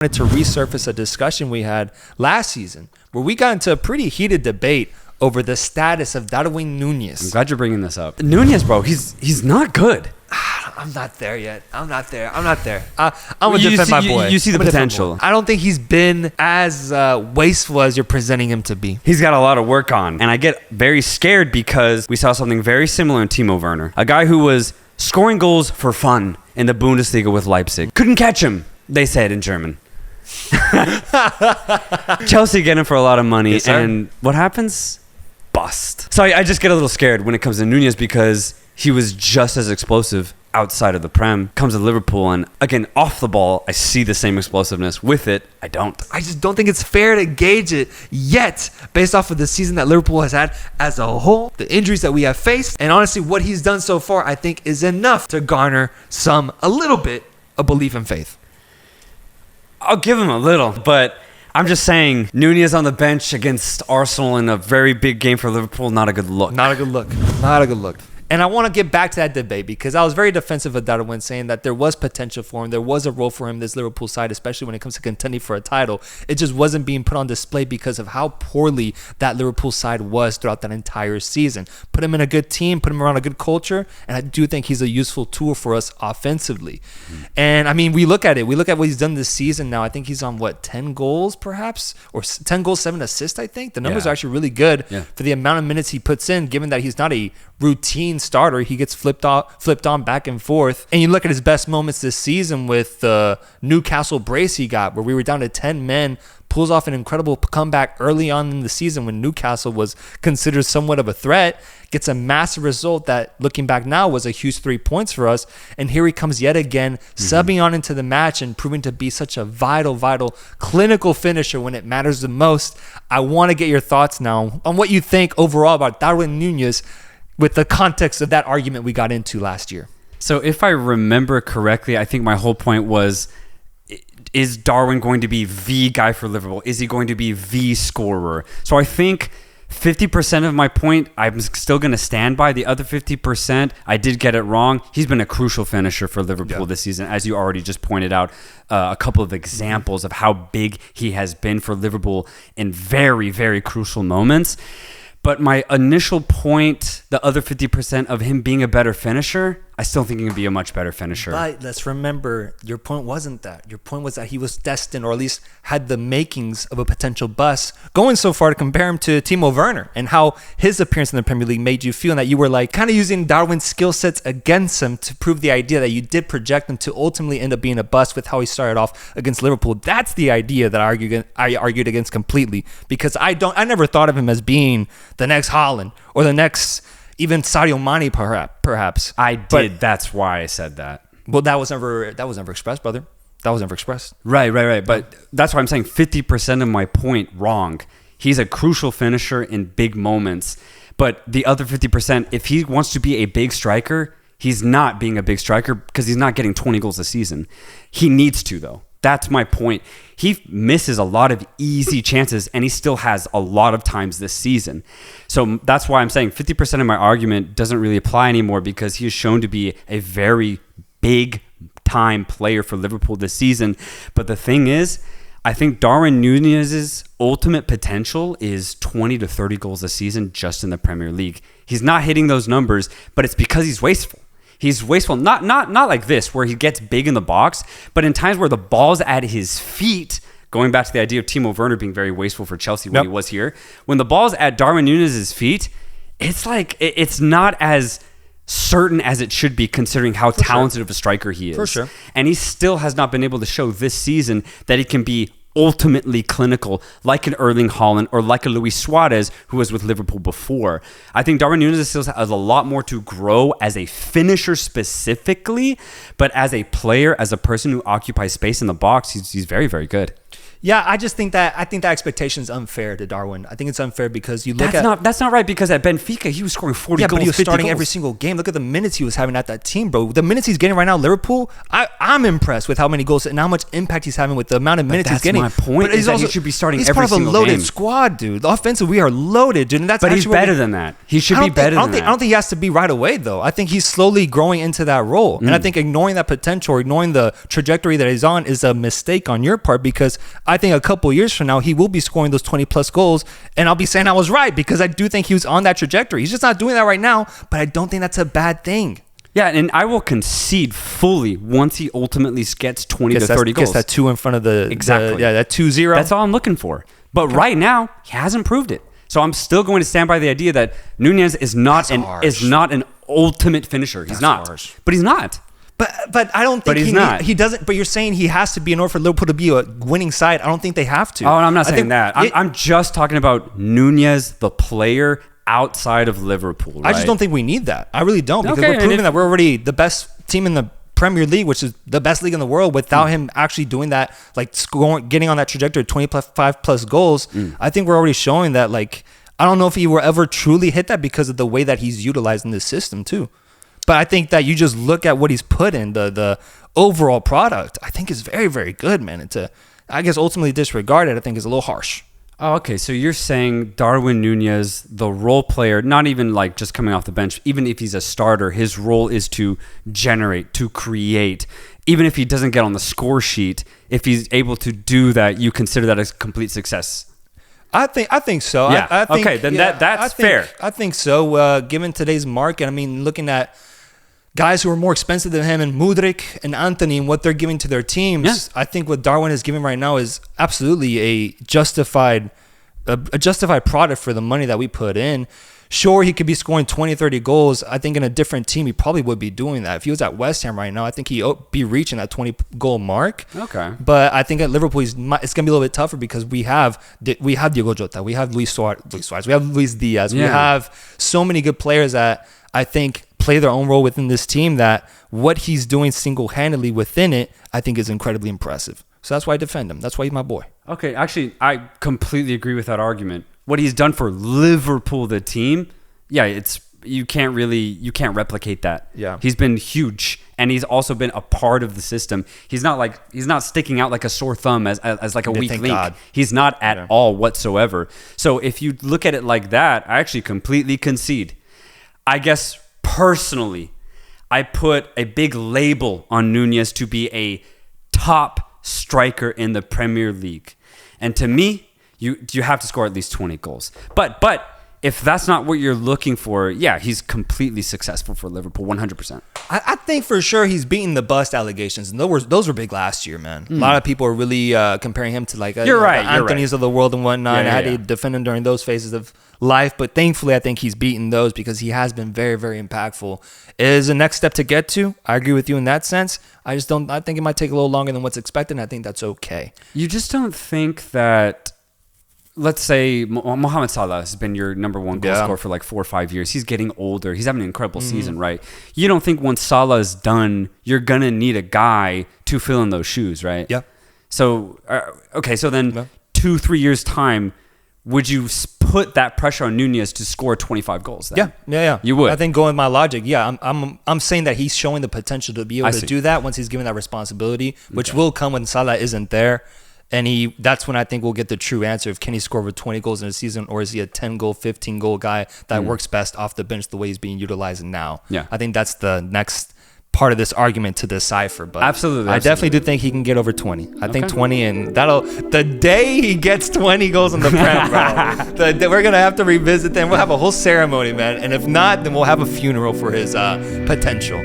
To resurface a discussion we had last season where we got into a pretty heated debate over the status of Darwin Nunez. I'm glad you're bringing this up. Nunez, bro, he's not good. I'm not there yet. I'm not there. I'm going to defend my boy. You see the potential. I don't think he's been as wasteful as you're presenting him to be. He's got a lot of work on. And I get very scared because we saw something very similar in Timo Werner. A guy who was scoring goals for fun in the Bundesliga with Leipzig. Couldn't catch him, they said in German. Chelsea get him for a lot of money. Yes, and what happens? Bust. So I just get a little scared when it comes to Núñez because he was just as explosive outside of the Prem. Comes to Liverpool, and again, off the ball, I see the same explosiveness. With it, I don't. I just don't think it's fair to gauge it yet based off of the season that Liverpool has had as a whole, the injuries that we have faced, and honestly, what he's done so far, I think, is enough to garner a little bit of belief and faith. I'll give him a little, but I'm just saying Núñez on the bench against Arsenal in a very big game for Liverpool, not a good look. Not a good look. And I want to get back to that debate because I was very defensive of Darwin, saying that there was potential for him. There was a role for him, this Liverpool side, especially when it comes to contending for a title. It just wasn't being put on display because of how poorly that Liverpool side was throughout that entire season. Put him in a good team, put him around a good culture, and I do think he's a useful tool for us offensively. And I mean, we look at what he's done this season now. I think he's on 10 goals perhaps, or 10 goals, 7 assists, I think. The numbers are actually really good for the amount of minutes he puts in, given that he's not a routine starter. He gets flipped on back and forth. And you look at his best moments this season with the Newcastle brace he got, where we were down to 10 men, pulls off an incredible comeback early on in the season when Newcastle was considered somewhat of a threat, gets a massive result that, looking back now, was a huge 3 points for us. And here he comes yet again, subbing on into the match and proving to be such a vital, clinical finisher when it matters the most. I want to get your thoughts now on what you think overall about Darwin Nunez with the context of that argument we got into last year. So if I remember correctly, I think my whole point was, is Darwin going to be the guy for Liverpool? Is he going to be the scorer? So I think 50% of my point I'm still going to stand by. The other 50%, I did get it wrong. He's been a crucial finisher for Liverpool this season, as you already just pointed out. A couple of examples of how big he has been for Liverpool in very, very crucial moments. But my initial point, the other 50% of him being a better finisher, I still think he can be a much better finisher. But let's remember, your point wasn't that. Your point was that he was destined, or at least had the makings of a potential bust, going so far to compare him to Timo Werner and how his appearance in the Premier League made you feel, and that you were like kind of using Darwin's skill sets against him to prove the idea that you did project him to ultimately end up being a bust with how he started off against Liverpool. That's the idea that I argued against completely, because I never thought of him as being the next Haaland or the next even Sadio Mane, perhaps. I did. But that's why I said that. Well, that was never expressed, brother. That was never expressed. Right. But that's why I'm saying 50% of my point wrong. He's a crucial finisher in big moments. But the other 50%, if he wants to be a big striker, he's not being a big striker because he's not getting 20 goals a season. He needs to, though. That's my point. He misses a lot of easy chances, and he still has a lot of times this season. So that's why I'm saying 50% of my argument doesn't really apply anymore, because he is shown to be a very big time player for Liverpool this season. But the thing is, I think Darwin Nunez's ultimate potential is 20 to 30 goals a season just in the Premier League. He's not hitting those numbers, but it's because he's wasteful. He's wasteful, not like this, where he gets big in the box, but in times where the ball's at his feet, going back to the idea of Timo Werner being very wasteful for Chelsea when he was here, when the ball's at Darwin Nunez's feet, it's like, it's not as certain as it should be, considering how talented of a striker he is. For sure. And he still has not been able to show this season that he can be ultimately clinical, like an Erling Haaland or like a Luis Suarez, who was with Liverpool before. I think Darwin Nunez still has a lot more to grow as a finisher specifically, but as a player, as a person who occupies space in the box, he's very, very good. Yeah, I think that expectation is unfair to Darwin. I think it's unfair because you look That's not right, because at Benfica he was scoring 40 goals. But he was 50 starting goals. every single game. Look at the minutes he was having at that team, bro. The minutes he's getting right now, Liverpool. I'm impressed with how many goals and how much impact he's having with the amount of minutes he's getting. That's my point. But he should be starting every single game. He's part of a loaded squad, dude. Offensively, we are loaded, dude. And that's but he's better than that. He should be better than that. I don't think he has to be right away, though. I think he's slowly growing into that role. And I think ignoring that potential, or ignoring the trajectory that he's on, is a mistake on your part, because I think a couple years from now he will be scoring those 20 plus goals, and I'll be saying I was right, because I do think he was on that trajectory. He's just not doing that right now, but I don't think that's a bad thing. Yeah, and I will concede fully once he ultimately gets 20 to 30 goals. Gets that 2 in front of the exactly. that 2-0. That's all I'm looking for. But right now he hasn't proved it. So I'm still going to stand by the idea that Núñez is not an ultimate finisher. He's not. Harsh. But he's not. But I don't think he doesn't. But you're saying he has to be in order for Liverpool to be a winning side. I don't think they have to. Oh, I'm not saying that. I'm just talking about Núñez, the player outside of Liverpool. Right? I just don't think we need that. I really don't, because we're proving that we're already the best team in the Premier League, which is the best league in the world, without him actually doing that, like getting on that trajectory of 25 plus goals. I think we're already showing that. Like, I don't know if he will ever truly hit that because of the way that he's utilized in this system too. But I think that you just look at what he's put in, the overall product, I think is very, very good, man. And to, I guess, ultimately disregard it, I think is a little harsh. Oh, okay. So you're saying Darwin Nunez, the role player, not even like just coming off the bench, even if he's a starter, his role is to generate, to create. Even if he doesn't get on the score sheet, if he's able to do that, you consider that a complete success? I think so. Yeah. I think, okay, then that's fair. I think so. Given today's market, I mean, looking at guys who are more expensive than him, and Mudryk and Anthony, and what they're giving to their teams, I think what Darwin is giving right now is absolutely a justified product for the money that we put in. Sure, he could be scoring 20, 30 goals. I think in a different team, he probably would be doing that. If he was at West Ham right now, I think he'd be reaching that 20-goal mark. Okay. But I think at Liverpool, it's going to be a little bit tougher, because we have Diogo Jota, we have Luis Suarez, we have Luis Diaz. We have so many good players that I think play their own role within this team, that what he's doing single-handedly within it, I think is incredibly impressive. So that's why I defend him. That's why he's my boy. Okay, actually, I completely agree with that argument. What he's done for Liverpool, the team, you can't replicate that. Yeah. He's been huge, and he's also been a part of the system. He's not sticking out like a sore thumb as like a weak link. God. He's not at all whatsoever. So if you look at it like that, I actually completely concede. I guess personally, I put a big label on Núñez to be a top striker in the Premier League. And to me, you have to score at least 20 goals. But if that's not what you're looking for, he's completely successful for Liverpool, 100%. I think for sure he's beating the bust allegations, and those were big last year, man. A lot of people are really comparing him to the Anthony's of the world and whatnot. I had to defend him during those phases of life, but thankfully I think he's beaten those, because he has been very, very impactful. It is a next step to get to. I agree with you in that sense. I think it might take a little longer than what's expected, and I think that's okay. You just don't think that, let's say Mohamed Salah has been your number one goal scorer for like 4 or 5 years. He's getting older. He's having an incredible season, right? You don't think once Salah is done, you're going to need a guy to fill in those shoes, right? Yeah. So, so then 2-3 years' time, would you put that pressure on Núñez to score 25 goals then? Yeah. You would? I think going with my logic, I'm saying that he's showing the potential to be able to do that once he's given that responsibility, which will come when Salah isn't there. And that's when I think we'll get the true answer of, can he score over 20 goals in a season, or is he a 10-goal, 15-goal guy that works best off the bench the way he's being utilized now? Yeah. I think that's the next part of this argument to decipher. But absolutely. I definitely do think he can get over 20. I think 20, and the day he gets 20 goals in the Prem, bro, we're going to have to revisit them. We'll have a whole ceremony, man. And if not, then we'll have a funeral for his potential.